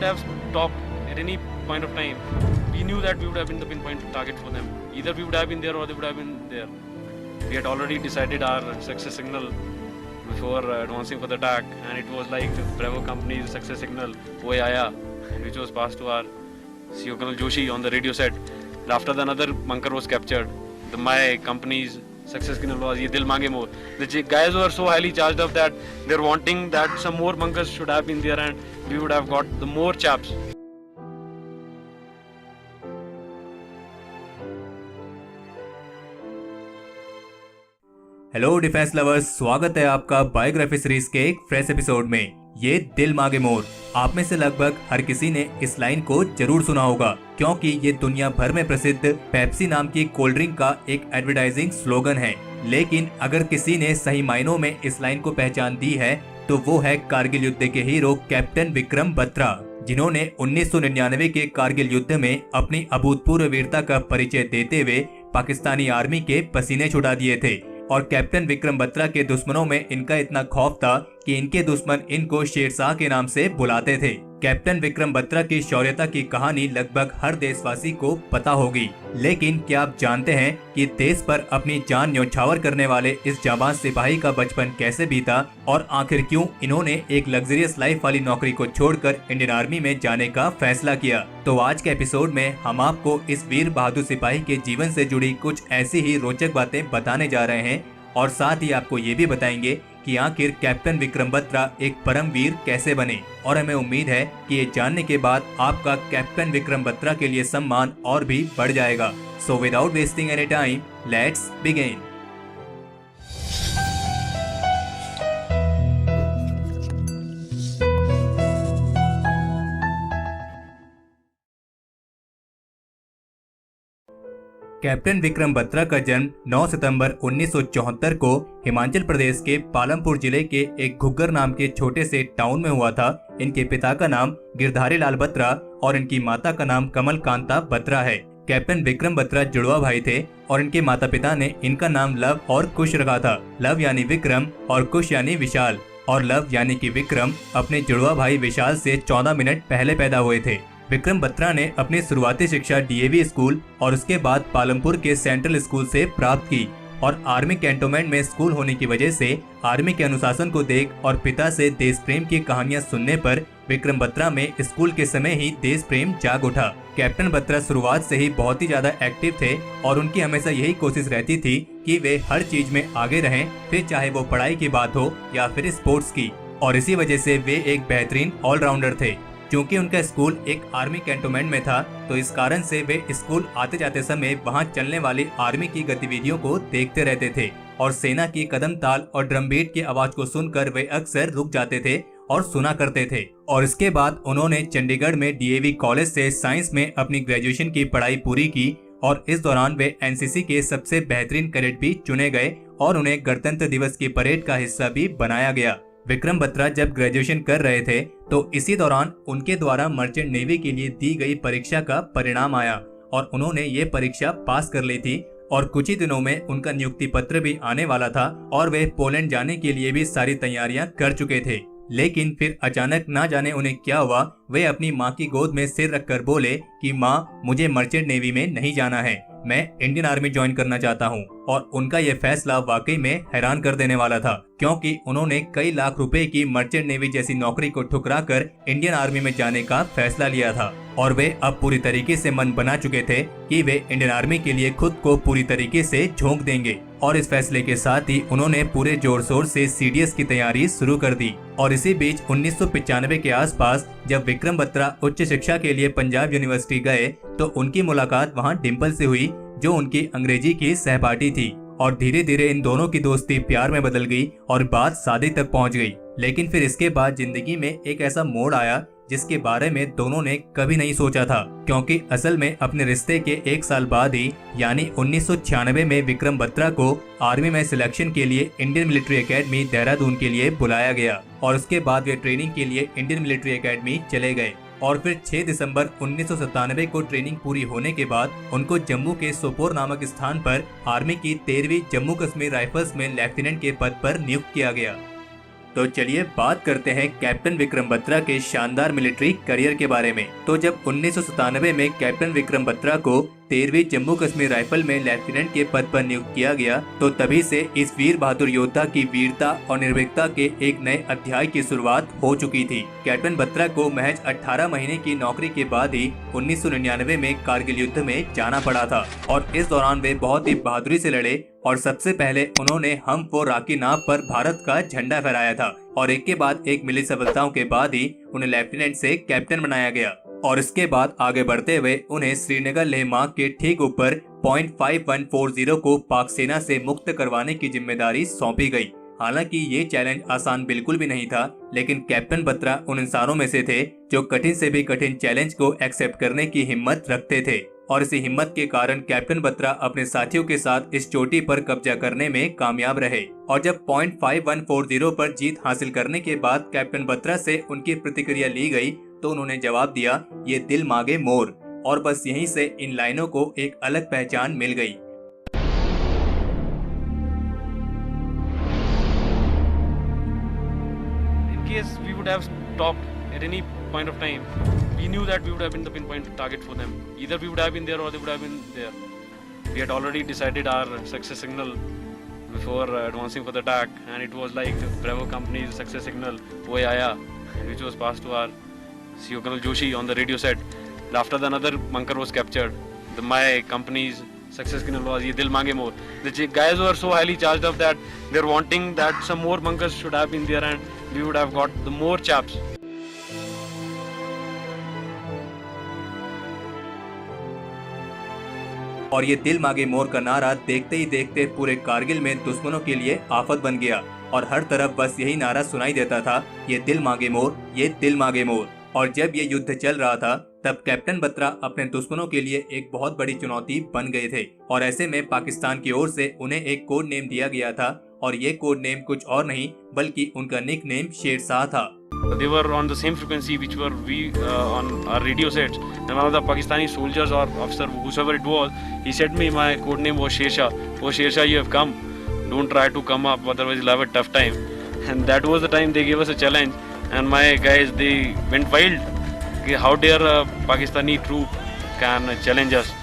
would have stopped at any point of time, we knew that we would have been the pinpoint target for them. Either we would have been there or they would have been there. We had already decided our success signal before advancing for the attack, and it was like Bravo company's success signal, "Oye Aaya," which was passed to our CEO Colonel Joshi on the radio set. After the another bunker was captured, my company's success signal was "Ye dil mange more." The guys were so highly charged up that they're wanting that some more bunkers should have been there, and we would have got the more chaps. Hello defence lovers, स्वागत है आपका biography series के एक fresh episode में। ये दिल मांगे मोर, आप में से लगभग हर किसी ने इस लाइन को जरूर सुना होगा, क्योंकि ये दुनिया भर में प्रसिद्ध पेप्सी नाम की कोल्ड ड्रिंक का एक एडवर्टाइजिंग स्लोगन है। लेकिन अगर किसी ने सही मायनों में इस लाइन को पहचान दी है तो वो है कारगिल युद्ध के हीरो कैप्टन विक्रम बत्रा, जिन्होंने 1999 के कारगिल युद्ध में अपनी अभूतपूर्व वीरता का परिचय देते हुए पाकिस्तानी आर्मी के पसीने छुड़ा दिए थे। और कैप्टन विक्रम बत्रा के दुश्मनों में इनका इतना खौफ था कि इनके दुश्मन इनको शेरशाह के नाम से बुलाते थे। कैप्टन विक्रम बत्रा की शौर्यता की कहानी लगभग हर देशवासी को पता होगी, लेकिन क्या आप जानते हैं कि देश पर अपनी जान न्यौछावर करने वाले इस जाबाज सिपाही का बचपन कैसे बीता और आखिर क्यों इन्होंने एक लग्जरियस लाइफ वाली नौकरी को छोड़कर इंडियन आर्मी में जाने का फैसला किया। तो आज के एपिसोड में हम आपको इस वीर बहादुर सिपाही के जीवन से जुड़ी कुछ ऐसी ही रोचक बातें बताने जा रहे हैं, और साथ ही आपको ये भी बताएंगे कि आखिर कैप्टन विक्रम बत्रा एक परमवीर कैसे बने। और हमें उम्मीद है कि ये जानने के बाद आपका कैप्टन विक्रम बत्रा के लिए सम्मान और भी बढ़ जाएगा। So without wasting any time, let's begin. Captain Vikram Batra का जन्म 9 सितंबर 1974 को हिमाचल प्रदेश के पालमपुर जिले के एक घुग्गर नाम के छोटे से टाउन में हुआ था। इनके पिता का नाम गिरधारी लाल बत्रा और इनकी माता का नाम कमल कांता बत्रा है। कैप्टन विक्रम बत्रा जुड़वा भाई थे और इनके माता पिता ने इनका नाम लव और कुश रखा था। लव यानी विक्रम और कुश यानी विशाल, और लव यानी कि विक्रम अपने जुड़वा भाई विशाल से 14 मिनट पहले पैदा हुए थे। विक्रम बत्रा ने अपनी शुरुआती शिक्षा डीएवी स्कूल और उसके बाद पालमपुर के सेंट्रल स्कूल से प्राप्त की, और आर्मी कैंटोनमेंट में स्कूल होने की वजह से आर्मी के अनुशासन को देख और पिता से देश प्रेम की कहानियां सुनने पर विक्रम बत्रा में स्कूल के समय ही देश प्रेम जाग उठा। कैप्टन बत्रा शुरुआत से ही बहुत ही ज्यादा एक्टिव थे और उनकी हमेशा यही कोशिश रहती थी कि वे हर चीज में आगे रहें, फिर चाहे वो पढ़ाई की बात हो या फिर स्पोर्ट्स की। और इसी वजह से वे एक बेहतरीन ऑलराउंडर थे। क्योंकि उनका स्कूल एक आर्मी कैंटोनमेंट में था, तो इस कारण से वे स्कूल आते जाते समय वहां चलने वाली आर्मी की गतिविधियों को देखते रहते थे, और सेना की कदम ताल और ड्रम बीट की आवाज को सुनकर वे अक्सर रुक जाते थे और सुना करते थे। और इसके बाद उन्होंने चंडीगढ़ में डीएवी कॉलेज से साइंस में अपनी ग्रेजुएशन की पढ़ाई पूरी की, और इस दौरान वे एनसीसी के सबसे बेहतरीन कैडेट भी चुने गए और उन्हें गणतंत्र दिवस की परेड का हिस्सा भी बनाया गया। विक्रम बत्रा जब ग्रेजुएशन कर रहे थे तो इसी दौरान उनके द्वारा मर्चेंट नेवी के लिए दी गई परीक्षा का परिणाम आया, और उन्होंने ये परीक्षा पास कर ली थी, और कुछ ही दिनों में उनका नियुक्ति पत्र भी आने वाला था और वे पोलैंड जाने के लिए भी सारी तैयारियां कर चुके थे। लेकिन फिर अचानक ना जाने उन्हें क्या हुआ, वे अपनी माँ की गोद में सिर रखकर बोले कि माँ, मुझे मर्चेंट नेवी में नहीं जाना है, मैं इंडियन आर्मी ज्वाइन करना चाहता हूँ। और उनका ये फैसला वाकई में हैरान कर देने वाला था, क्योंकि उन्होंने कई लाख रुपए की मर्चेंट नेवी जैसी नौकरी को ठुकराकर इंडियन आर्मी में जाने का फैसला लिया था, और वे अब पूरी तरीके से मन बना चुके थे कि वे इंडियन आर्मी के लिए खुद को पूरी तरीके से झोंक देंगे। और इस फैसले के साथ ही उन्होंने पूरे जोर शोर से सीडीएस की तैयारी शुरू कर दी। और इसी बीच 1995 के आसपास जब विक्रम बत्रा उच्च शिक्षा के लिए पंजाब यूनिवर्सिटी गए तो उनकी मुलाकात वहां डिम्पल से हुई, जो उनकी अंग्रेजी की सहपाठी थी। और धीरे धीरे इन दोनों की दोस्ती प्यार में बदल गई और बात शादी तक पहुंच गई। लेकिन फिर इसके बाद जिंदगी में एक ऐसा मोड़ आया जिसके बारे में दोनों ने कभी नहीं सोचा था, क्योंकि असल में अपने रिश्ते के एक साल बाद ही यानी 1996 में विक्रम बत्रा को आर्मी में सिलेक्शन के लिए इंडियन मिलिट्री एकेडमी देहरादून के लिए बुलाया गया, और उसके बाद वे ट्रेनिंग के लिए इंडियन मिलिट्री एकेडमी चले गए। और फिर 6 दिसंबर 1997 को ट्रेनिंग पूरी होने के बाद उनको जम्मू के सोपोर नामक स्थान पर आर्मी की 13वीं जम्मू कश्मीर राइफल्स में लेफ्टिनेंट के पद पर नियुक्त किया गया। तो चलिए बात करते हैं कैप्टन विक्रम बत्रा के शानदार मिलिट्री करियर के बारे में। तो जब 1997 में कैप्टन विक्रम बत्रा को 13वीं जम्मू कश्मीर राइफल में लेफ्टिनेंट के पद पर नियुक्त किया गया, तो तभी से इस वीर बहादुर योद्धा की वीरता और निर्भीकता के एक नए अध्याय की शुरुआत हो चुकी थी। कैप्टन बत्रा को महज 18 महीने की नौकरी के बाद ही 1999 में कारगिल युद्ध में जाना पड़ा था और इस दौरान वे बहुत ही बहादुरी से लड़े और सबसे पहले उन्होंने हम फॉर राकी नाम पर भारत का झंडा फहराया था और एक के बाद एक मिली सफलताओं के बाद ही उन्हें लेफ्टिनेंट से कैप्टन बनाया गया और इसके बाद आगे बढ़ते हुए उन्हें श्रीनगर लेह मार्ग के ठीक ऊपर .5140 को पाक सेना से मुक्त करवाने की जिम्मेदारी सौंपी गई। हालांकि ये चैलेंज आसान बिल्कुल भी नहीं था, लेकिन कैप्टन बत्रा उन इंसानों में से थे जो कठिन से भी कठिन चैलेंज को एक्सेप्ट करने की हिम्मत रखते थे और इसी हिम्मत के कारण कैप्टन बत्रा अपने साथियों के साथ इस चोटी पर कब्जा करने में कामयाब रहे। और जब .5140 पर जीत हासिल करने के बाद कैप्टन बत्रा से उनकी प्रतिक्रिया ली गई तो उन्होंने जवाब दिया, ये दिल मांगे मोर। और बस यहीं से इन लाइनों को एक अलग पहचान मिल गई। In case we would have stopped at any point of time, we knew that we would have been the pinpoint target for them. Either we would have been there or they would have been there. We had already decided our success signal before advancing for the attack, and it was like Bravo company's success signal "Oye Aaya," which was passed to our CEO Colonel Joshi on the radio set. And after the another bunker was captured, my company's success signal was "Ye Dil Mange More." The guys were so highly charged up that they're wanting that some more bunkers should have been there, and we would have got the more chaps. और ये दिल मांगे मोर का नारा देखते ही देखते पूरे कारगिल में दुश्मनों के लिए आफत बन गया और हर तरफ बस यही नारा सुनाई देता था, ये दिल मांगे मोर, ये दिल मांगे मोर। और जब ये युद्ध चल रहा था तब कैप्टन बत्रा अपने दुश्मनों के लिए एक बहुत बड़ी चुनौती बन गए थे और ऐसे में पाकिस्तान की ओर से उन्हें एक कोड नेम दिया गया था और ये कोड नेम कुछ और नहीं बल्कि उनका निक नेम शेरशाह था। They were on the same frequency which were we on our radio sets, and one of the Pakistani soldiers or officer, whosoever it was, he said me my code name was Shersha. Oh Shersha, you have come. Don't try to come up, otherwise you'll have a tough time. And that was the time they gave us a challenge, and my guys they went wild. How dare a Pakistani troop can challenge us?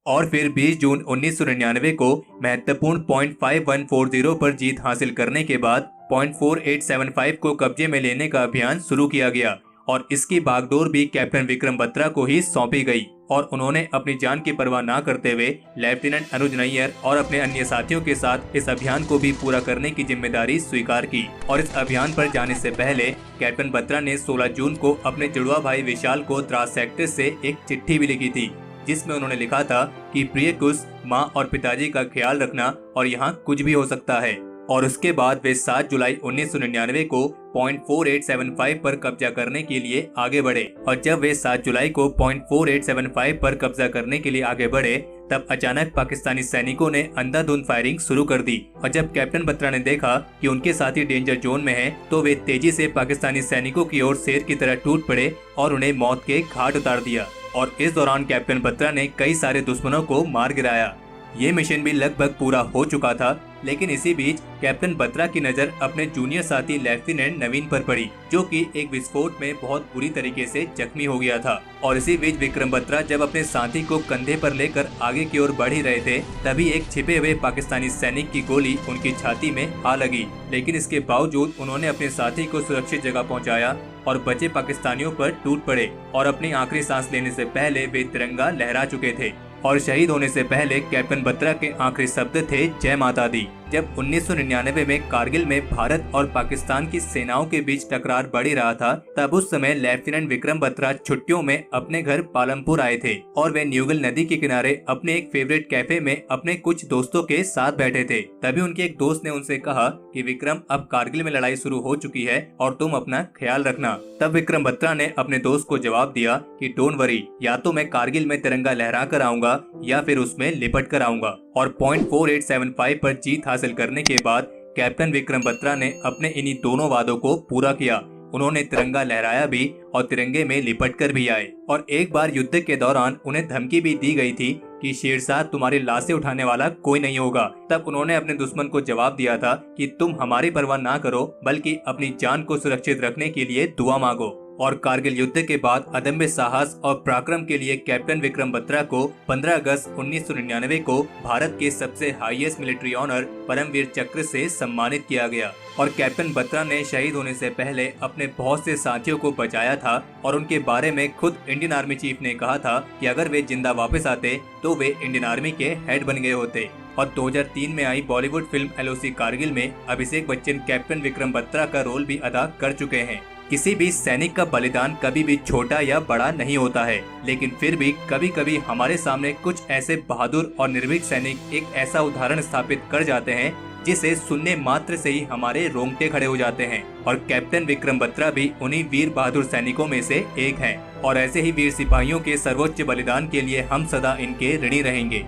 और फिर 20 जून 1999 को महत्वपूर्ण .5140 पर जीत हासिल करने के बाद .4875 को कब्जे में लेने का अभियान शुरू किया गया और इसकी बागडोर भी कैप्टन विक्रम बत्रा को ही सौंपी गई और उन्होंने अपनी जान की परवाह न करते हुए लेफ्टिनेंट अनुज नैयर और अपने अन्य साथियों के साथ इस अभियान को भी पूरा करने की जिम्मेदारी स्वीकार की। और इस अभियान पर जाने से पहले कैप्टन बत्रा ने 16 जून को अपने जुड़वा भाई विशाल को द्रास सेक्टर से एक चिट्ठी भी लिखी थी जिसमें उन्होंने लिखा था कि प्रिय कुश, माँ और पिताजी का ख्याल रखना और यहाँ कुछ भी हो सकता है। और उसके बाद वे 7 जुलाई 1999 को .4875 पर कब्जा करने के लिए आगे बढ़े और जब वे 7 जुलाई को .4875 पर कब्जा करने के लिए आगे बढ़े तब अचानक पाकिस्तानी सैनिकों ने अंधाधुंध फायरिंग शुरू कर दी और जब कैप्टन बत्रा ने देखा कि उनके साथी डेंजर जोन में हैं, तो वे तेजी से पाकिस्तानी सैनिकों की ओर शेर की तरह टूट पड़े और उन्हें मौत के घाट उतार दिया। और इस दौरान कैप्टन बत्रा ने कई सारे दुश्मनों को मार गिराया। ये मिशन भी लगभग पूरा हो चुका था, लेकिन इसी बीच कैप्टन बत्रा की नजर अपने जूनियर साथी लेफ्टिनेंट नवीन पर पड़ी, जो कि एक विस्फोट में बहुत बुरी तरीके से जख्मी हो गया था। और इसी बीच विक्रम बत्रा जब अपने साथी को कंधे पर लेकर आगे की ओर बढ़ ही रहे थे, तभी एक छिपे हुए पाकिस्तानी सैनिक की गोली उनकी छाती में आ लगी, लेकिन इसके बावजूद उन्होंने अपने साथी को सुरक्षित जगह पहुँचाया और बचे पाकिस्तानियों पर टूट पड़े और अपनी आखिरी सांस लेने से पहले वे तिरंगा लहरा चुके थे। और शहीद होने से पहले कैप्टन बत्रा के आखिरी शब्द थे, जय माता दी। जब 1999 में कारगिल में भारत और पाकिस्तान की सेनाओं के बीच टकरार बढ़ ही रहा था, तब उस समय लेफ्टिनेंट विक्रम बत्रा छुट्टियों में अपने घर पालमपुर आए थे और वे न्यूगल नदी के किनारे अपने एक फेवरेट कैफे में अपने कुछ दोस्तों के साथ बैठे थे। तभी उनके एक दोस्त ने उनसे कहा कि विक्रम, अब कारगिल में लड़ाई शुरू हो चुकी है और तुम अपना ख्याल रखना। तब विक्रम बत्रा ने अपने दोस्त को जवाब दिया कि डोंट वरी, या तो मैं कारगिल में तिरंगा लहरा कर आऊंगा या फिर उसमें लिपट कर आऊंगा। और .4875 पर जीत हासिल करने के बाद कैप्टन विक्रम बत्रा ने अपने इन्हीं दोनों वादों को पूरा किया। उन्होंने तिरंगा लहराया भी और तिरंगे में लिपट कर भी आए। और एक बार युद्ध के दौरान उन्हें धमकी भी दी गई थी कि शेरशाह तुम्हारी लाशें उठाने वाला कोई नहीं होगा। तब उन्होंने अपने दुश्मन को जवाब दिया था कि तुम हमारी परवाह ना करो, बल्कि अपनी जान को सुरक्षित रखने के लिए दुआ मांगो। और कारगिल युद्ध के बाद अदम्य साहस और पराक्रम के लिए कैप्टन विक्रम बत्रा को 15 अगस्त 1999 को भारत के सबसे हाईएस्ट मिलिट्री ऑनर परमवीर चक्र से सम्मानित किया गया। और कैप्टन बत्रा ने शहीद होने से पहले अपने बहुत से साथियों को बचाया था और उनके बारे में खुद इंडियन आर्मी चीफ ने कहा था कि अगर वे जिंदा वापस आते तो वे इंडियन आर्मी के हेड बन गए होते। और 2003 में आई बॉलीवुड फिल्म LOC कारगिल में अभिषेक बच्चन कैप्टन विक्रम बत्रा का रोल भी अदा कर चुके हैं। किसी भी सैनिक का बलिदान कभी भी छोटा या बड़ा नहीं होता है, लेकिन फिर भी कभी कभी हमारे सामने कुछ ऐसे बहादुर और निर्भीक सैनिक एक ऐसा उदाहरण स्थापित कर जाते हैं जिसे सुनने मात्र से ही हमारे रोंगटे खड़े हो जाते हैं। और कैप्टन विक्रम बत्रा भी उन्हीं वीर बहादुर सैनिकों में से एक हैं। और ऐसे ही वीर सिपाहियों के सर्वोच्च बलिदान के लिए हम सदा इनके ऋणी रहेंगे।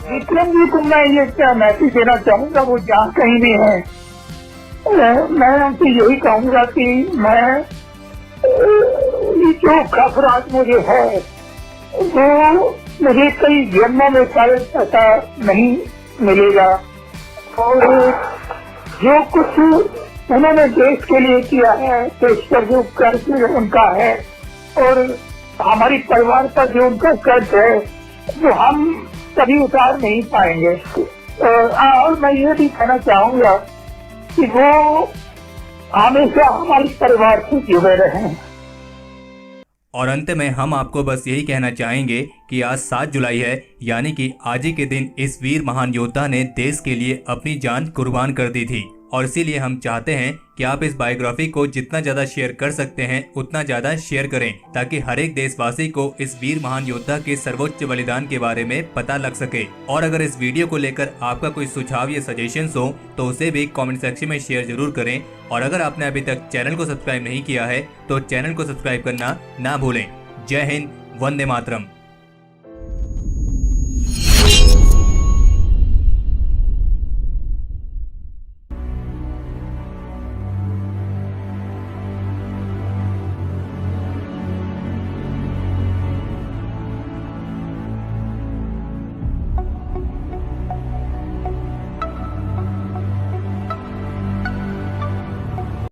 विक्रम जी को मैं ये क्या मैसेज देना चाहूँगा, वो जहाँ कहीं भी है, मैं उनसे यही कहूँगा कि मैं ये जो घबराहट मुझे है वो मुझे कई जन्मों में शायद ऐसा नहीं मिलेगा। और जो कुछ उन्होंने देश के लिए किया है, देश पर जो कर्ज उनका है और हमारी परिवार पर जो उनका कर्ज है वो हम कभी उतार नहीं पाएंगे। और मैं ये भी कहना चाहूँगा कि वो हमेशा हमारे परिवार से जुड़े रहें। और अंत में हम आपको बस यही कहना चाहेंगे कि आज 7 जुलाई है, यानी कि आज ही के दिन इस वीर महान योद्धा ने देश के लिए अपनी जान कुर्बान कर दी थी। और इसीलिए हम चाहते हैं कि आप इस बायोग्राफी को जितना ज्यादा शेयर कर सकते हैं उतना ज्यादा शेयर करें, ताकि हर एक देशवासी को इस वीर महान योद्धा के सर्वोच्च बलिदान के बारे में पता लग सके। और अगर इस वीडियो को लेकर आपका कोई सुझाव या सजेशंस हो तो उसे भी कमेंट सेक्शन में शेयर जरूर करें। और अगर आपने अभी तक चैनल को सब्सक्राइब नहीं किया है तो चैनल को सब्सक्राइब करना ना भूलें। जय हिंद, वंदे मातरम।